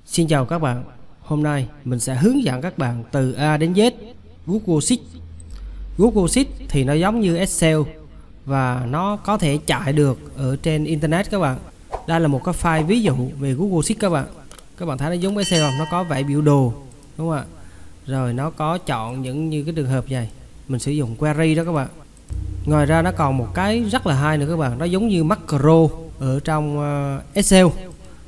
Xin chào các bạn. Hôm nay mình sẽ hướng dẫn các bạn từ A đến Z Google Sheet. Google Sheet thì nó giống như Excel và nó có thể chạy được ở trên Internet các bạn. Đây là một cái file ví dụ về Google Sheet các bạn. Các bạn thấy nó giống Excel không? Nó có vẽ biểu đồ, đúng không ạ? Rồi nó có chọn những như cái trường hợp này. Mình sử dụng query đó các bạn. Ngoài ra nó còn một cái rất là hay nữa các bạn. Nó giống như macro ở trong Excel.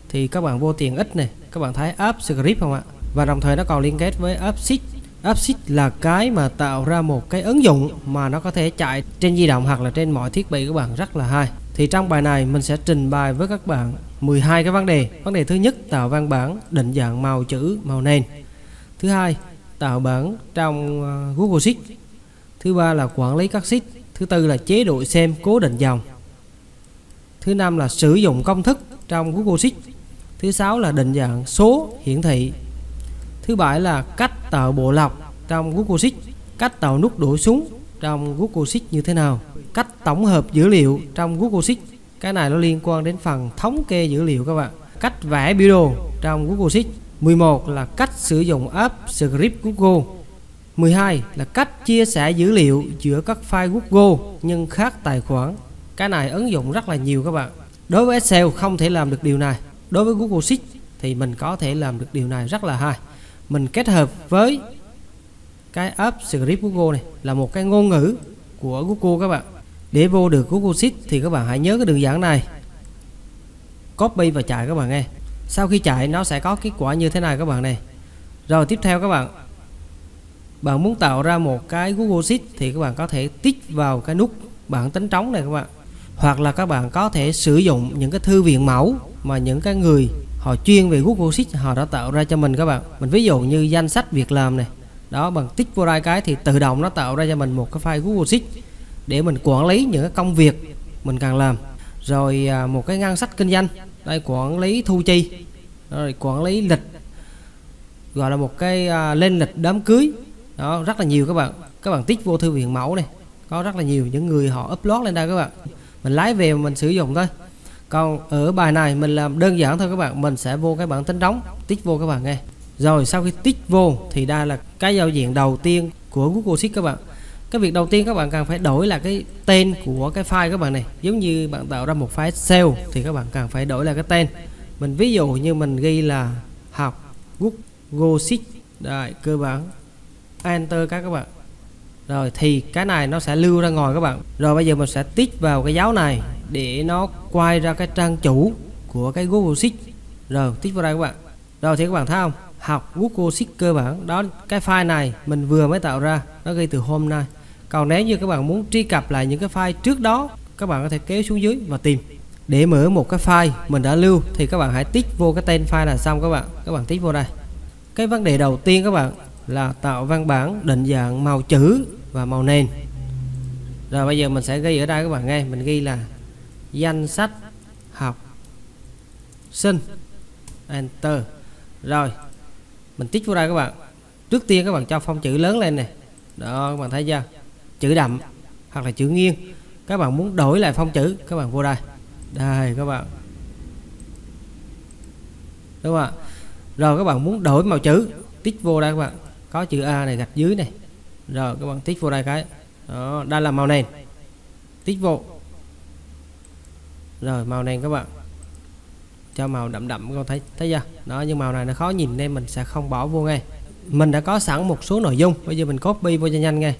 Thì các bạn vô tiền ích này, các bạn thấy app script không ạ? Và đồng thời nó còn liên kết với app sheet. App sheet là cái mà tạo ra một cái ứng dụng mà nó có thể chạy trên di động hoặc là trên mọi thiết bị các bạn, rất là hay. Thì trong bài này mình sẽ trình bày với các bạn 12 cái vấn đề. Vấn đề thứ nhất, tạo văn bản định dạng màu chữ, màu nền. Thứ hai, tạo bảng trong Google Sheet. Thứ ba là quản lý các sheet. Thứ tư là chế độ xem cố định dòng. Thứ năm là sử dụng công thức trong Google Sheet. Thứ sáu là định dạng số hiển thị. Thứ bảy là cách tạo bộ lọc trong Google Sheet, cách tạo nút đổ xuống trong Google Sheet như thế nào, cách tổng hợp dữ liệu trong Google Sheet. Cái này nó liên quan đến phần thống kê dữ liệu các bạn. Cách vẽ biểu đồ trong Google Sheet. 11 là cách sử dụng app script Google. 12 là cách chia sẻ dữ liệu giữa các file Google nhưng khác tài khoản. Cái này ứng dụng rất là nhiều các bạn. Đối với Excel không thể làm được điều này. Đối với Google Sheet thì mình có thể làm được điều này rất là hay. Mình kết hợp với cái app script Google này là một cái ngôn ngữ của Google các bạn. Để vô được Google Sheet thì các bạn hãy nhớ cái đường dẫn này, copy và chạy các bạn nghe. Sau khi chạy nó sẽ có kết quả như thế này các bạn này. Rồi tiếp theo các bạn muốn tạo ra một cái Google Sheet thì các bạn có thể tích vào cái nút bảng tính trống này các bạn. Hoặc là các bạn có thể sử dụng những cái thư viện mẫu mà những cái người họ chuyên về Google Sheet họ đã tạo ra cho mình các bạn. Mình ví dụ như danh sách việc làm này. Đó, bằng tích vô đây cái thì tự động nó tạo ra cho mình một cái file Google Sheet để mình quản lý những cái công việc mình cần làm. Rồi một cái ngân sách kinh doanh, đây quản lý thu chi, rồi quản lý lịch, gọi là một cái lên lịch đám cưới. Đó, rất là nhiều các bạn. Các bạn tích vô thư viện mẫu này, có rất là nhiều những người họ upload lên đây các bạn. Mình lấy về mình sử dụng thôi. Còn ở bài này mình làm đơn giản thôi các bạn. Mình sẽ vô cái bảng tính trống, tích vô các bạn nghe. Rồi sau khi tích vô thì đây là cái giao diện đầu tiên của Google Sheet các bạn. Cái việc đầu tiên các bạn cần phải đổi là cái tên của cái file các bạn này. Giống như bạn tạo ra một file Excel thì các bạn cần phải đổi là cái tên. Mình ví dụ như mình ghi là học Google Sheet. Đây, cơ bản. Enter các bạn. Rồi thì cái này nó sẽ lưu ra ngoài các bạn. Rồi bây giờ mình sẽ tích vào cái dấu này để nó quay ra cái trang chủ của cái Google Sheet. Rồi tích vào đây các bạn. Rồi thì các bạn thấy không? Học Google Sheet cơ bản. Đó, cái file này mình vừa mới tạo ra, nó ghi từ hôm nay. Còn nếu như các bạn muốn truy cập lại những cái file trước đó, các bạn có thể kéo xuống dưới và tìm. Để mở một cái file mình đã lưu thì các bạn hãy tích vô cái tên file là xong các bạn. Các bạn tích vô đây. Cái vấn đề đầu tiên các bạn là tạo văn bản định dạng màu chữ và màu nền. Rồi bây giờ mình sẽ ghi ở đây các bạn nghe. Mình ghi là danh sách học sinh. Enter. Rồi mình tích vô đây các bạn. Trước tiên các bạn cho phông chữ lớn lên này. Đó, các bạn thấy chưa? Chữ đậm hoặc là chữ nghiêng. Các bạn muốn đổi lại phông chữ, các bạn vô đây. Đây các bạn. Đúng không ạ? Rồi các bạn muốn đổi màu chữ, tích vô đây các bạn. Có chữ A này gạch dưới này. Rồi các bạn tích vô đây cái. Đó, đây là màu nền. Tích vô. Rồi màu nền các bạn. Cho màu đậm đậm các bạn thấy chưa? Đó, nhưng màu này nó khó nhìn nên mình sẽ không bỏ vô ngay. Mình đã có sẵn một số nội dung, bây giờ mình copy vô cho nhanh ngay.